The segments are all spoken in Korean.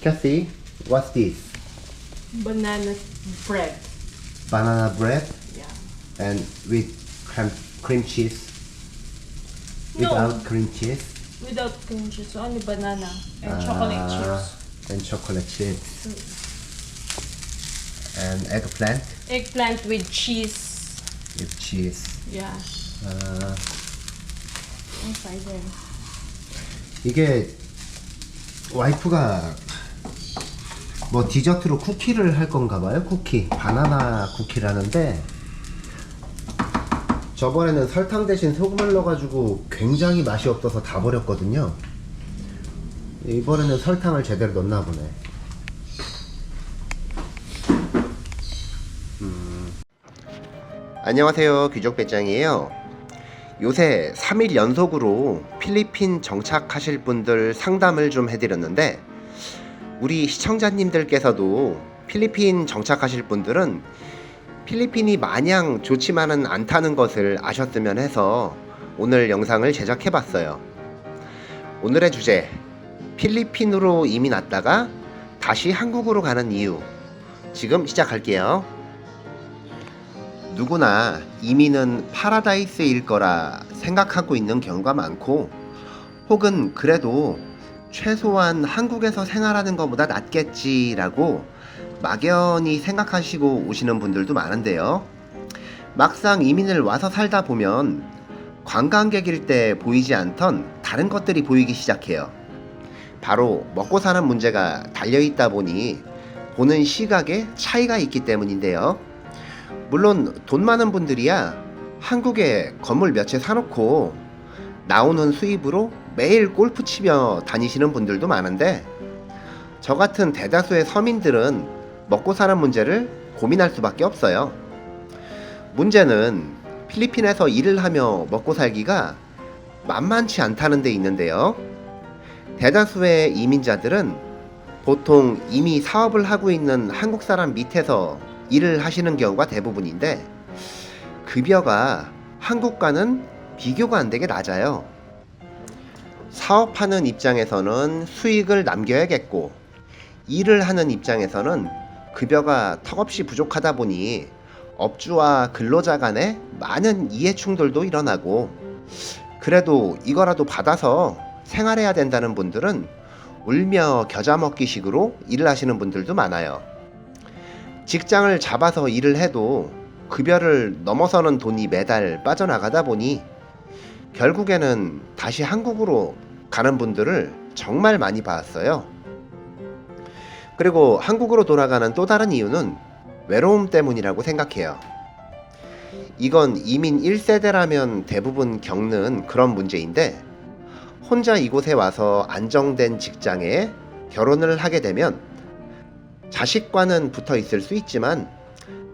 Kathy, what's this? Banana bread. Banana bread Yeah. and with cream cheese. No. Without cream cheese Without cream cheese, only banana and chocolate chips. and chocolate chips and eggplant Eggplant with cheese. with cheese. Yeah. Inside there. 이게 와이프가 뭐 디저트로 쿠키를 할 건가 봐요. 쿠키, 바나나 쿠키라는데 저번에는 설탕 대신 소금을 넣어가지고 굉장히 맛이 없어서 다 버렸거든요. 이번에는 설탕을 제대로 넣나 보네. 안녕하세요, 귀족배짱이에요. 요새 3일 연속으로 필리핀 정착하실 분들 상담을 좀 해드렸는데 우리 시청자님들께서도 필리핀 정착하실 분들은 필리핀이 마냥 좋지만은 않다는 것을 아셨으면 해서 오늘 영상을 제작해봤어요. 오늘의 주제, 필리핀으로 이민 왔다가 다시 한국으로 가는 이유. 지금 시작할게요. 누구나 이민은 파라다이스일 거라 생각하고 있는 경우가 많고, 혹은 그래도 최소한 한국에서 생활하는 것보다 낫겠지라고 막연히 생각하시고 오시는 분들도 많은데요. 막상 이민을 와서 살다 보면 관광객일 때 보이지 않던 다른 것들이 보이기 시작해요. 바로 먹고 사는 문제가 달려있다 보니 보는 시각에 차이가 있기 때문인데요. 물론 돈 많은 분들이야 한국에 건물 몇 채 사놓고 나오는 수입으로 매일 골프 치며 다니시는 분들도 많은데, 저 같은 대다수의 서민들은 먹고 사는 문제를 고민할 수밖에 없어요. 문제는 필리핀에서 일을 하며 먹고 살기가 만만치 않다는 데 있는데요. 대다수의 이민자들은 보통 이미 사업을 하고 있는 한국 사람 밑에서 일을 하시는 경우가 대부분인데, 급여가 한국과는 비교가 안 되게 낮아요. 사업하는 입장에서는 수익을 남겨야겠고, 일을 하는 입장에서는 급여가 턱없이 부족하다 보니 업주와 근로자 간에 많은 이해 충돌도 일어나고, 그래도 이거라도 받아서 생활해야 된다는 분들은 울며 겨자 먹기 식으로 일을 하시는 분들도 많아요. 직장을 잡아서 일을 해도 급여를 넘어서는 돈이 매달 빠져나가다 보니 결국에는 다시 한국으로 가는 분들을 정말 많이 봤어요. 그리고 한국으로 돌아가는 또 다른 이유는 외로움 때문이라고 생각해요. 이건 이민 1세대라면 대부분 겪는 그런 문제인데, 혼자 이곳에 와서 안정된 직장에 결혼을 하게 되면 자식과는 붙어 있을 수 있지만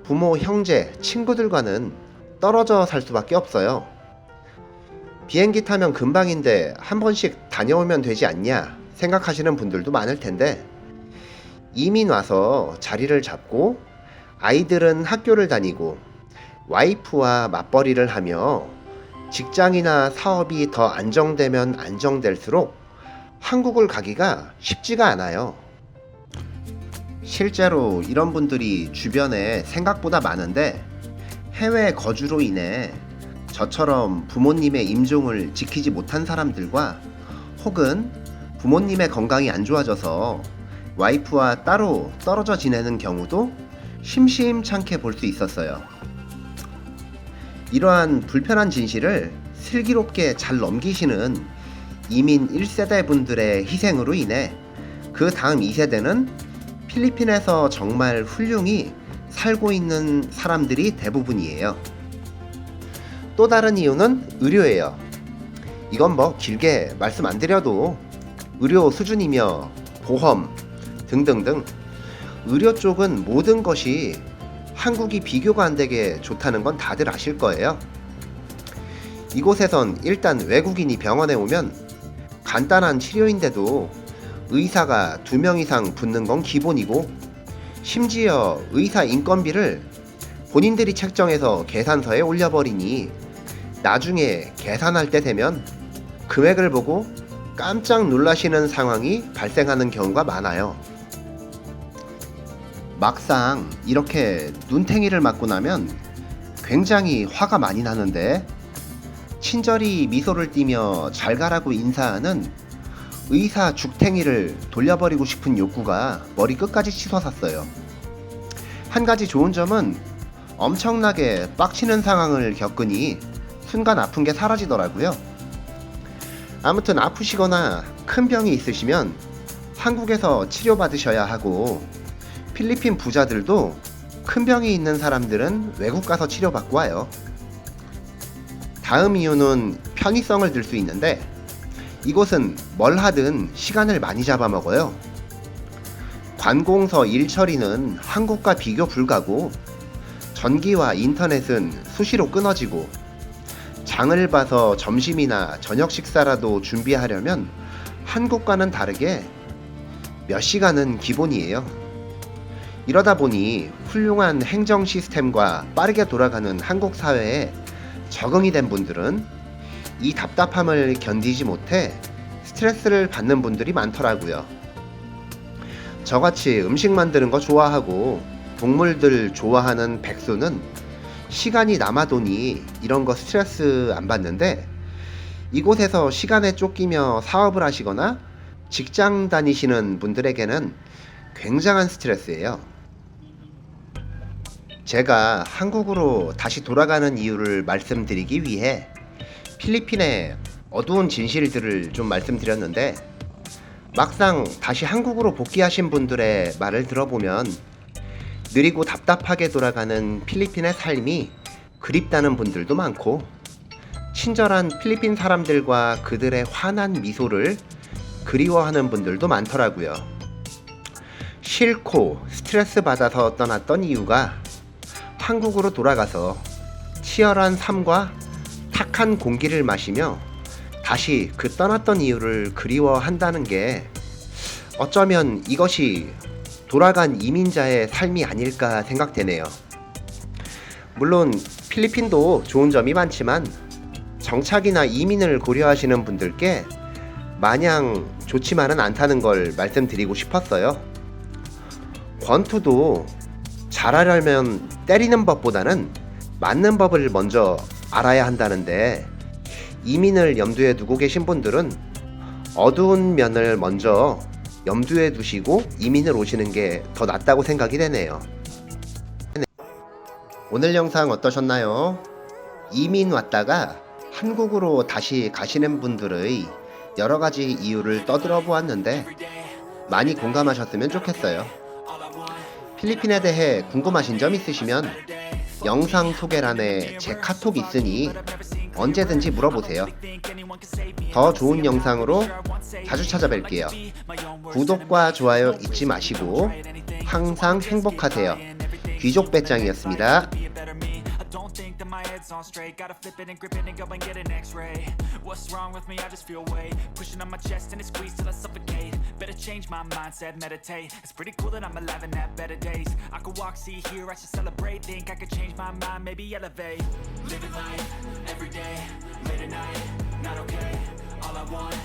부모, 형제, 친구들과는 떨어져 살 수밖에 없어요. 비행기 타면 금방인데 한 번씩 다녀오면 되지 않냐 생각하시는 분들도 많을 텐데, 이민 와서 자리를 잡고 아이들은 학교를 다니고 와이프와 맞벌이를 하며 직장이나 사업이 더 안정되면 안정될수록 한국을 가기가 쉽지가 않아요. 실제로 이런 분들이 주변에 생각보다 많은데, 해외 거주로 인해 저처럼 부모님의 임종을 지키지 못한 사람들과, 혹은 부모님의 건강이 안 좋아져서 와이프와 따로 떨어져 지내는 경우도 심심찮게 볼 수 있었어요. 이러한 불편한 진실을 슬기롭게 잘 넘기시는 이민 1세대 분들의 희생으로 인해 그 다음 2세대는 필리핀에서 정말 훌륭히 살고 있는 사람들이 대부분이에요. 또 다른 이유는 의료예요. 이건 뭐 길게 말씀 안 드려도 의료 수준이며 보험 등등등 의료 쪽은 모든 것이 한국이 비교가 안 되게 좋다는 건 다들 아실 거예요. 이곳에선 일단 외국인이 병원에 오면 간단한 치료인데도 의사가 2명 이상 붙는 건 기본이고, 심지어 의사 인건비를 본인들이 책정해서 계산서에 올려버리니 나중에 계산할 때 되면 금액을 보고 깜짝 놀라시는 상황이 발생하는 경우가 많아요. 막상 이렇게 눈탱이를 맞고 나면 굉장히 화가 많이 나는데, 친절히 미소를 띠며 잘 가라고 인사하는 의사 죽탱이를 돌려버리고 싶은 욕구가 머리 끝까지 치솟았어요. 한 가지 좋은 점은 엄청나게 빡치는 상황을 겪으니 순간 아픈 게 사라지더라고요. 아무튼 아프시거나 큰 병이 있으시면 한국에서 치료받으셔야 하고, 필리핀 부자들도 큰 병이 있는 사람들은 외국 가서 치료받고 와요. 다음 이유는 편의성을 들 수 있는데, 이곳은 뭘 하든 시간을 많이 잡아먹어요. 관공서 일 처리는 한국과 비교 불가고, 전기와 인터넷은 수시로 끊어지고, 장을 봐서 점심이나 저녁 식사라도 준비하려면 한국과는 다르게 몇 시간은 기본이에요. 이러다 보니 훌륭한 행정 시스템과 빠르게 돌아가는 한국 사회에 적응이 된 분들은 이 답답함을 견디지 못해 스트레스를 받는 분들이 많더라고요. 저같이 음식 만드는 거 좋아하고 동물들 좋아하는 백수는 시간이 남아도니 이런 거 스트레스 안 받는데, 이곳에서 시간에 쫓기며 사업을 하시거나 직장 다니시는 분들에게는 굉장한 스트레스예요. 제가 한국으로 다시 돌아가는 이유를 말씀드리기 위해 필리핀의 어두운 진실들을 좀 말씀드렸는데, 막상 다시 한국으로 복귀하신 분들의 말을 들어보면 느리고 답답하게 돌아가는 필리핀의 삶이 그립다는 분들도 많고, 친절한 필리핀 사람들과 그들의 환한 미소를 그리워하는 분들도 많더라고요. 싫고 스트레스 받아서 떠났던 이유가 한국으로 돌아가서 치열한 삶과 탁한 공기를 마시며 다시 그 떠났던 이유를 그리워한다는 게, 어쩌면 이것이 돌아간 이민자의 삶이 아닐까 생각되네요. 물론 필리핀도 좋은 점이 많지만 정착이나 이민을 고려하시는 분들께 마냥 좋지만은 않다는 걸 말씀드리고 싶었어요. 권투도 잘하려면 때리는 법보다는 맞는 법을 먼저 알아야 한다는데, 이민을 염두에 두고 계신 분들은 어두운 면을 먼저 염두에 두시고 이민을 오시는 게 더 낫다고 생각이 되네요. 오늘 영상 어떠셨나요? 이민 왔다가 한국으로 다시 가시는 분들의 여러 가지 이유를 떠들어 보았는데 많이 공감하셨으면 좋겠어요. 필리핀에 대해 궁금하신 점 있으시면 영상 소개란에 제 카톡 있으니 언제든지 물어보세요. 더 좋은 영상으로 자주 찾아뵐게요. 구독과 좋아요 잊지 마시고 항상 행복하세요. 귀족 배짱이었습니다. Think that my head's on straight. Gotta flip it and grip it and go and get an x-ray. What's wrong with me? I just feel weight pushing on my chest and it squeezes till I suffocate. Better change my mindset, meditate. It's pretty cool that I'm alive and have better days. I could walk, see, hear, I should celebrate. Think I could change my mind, maybe elevate. Living life, everyday, late at night, not okay. All I want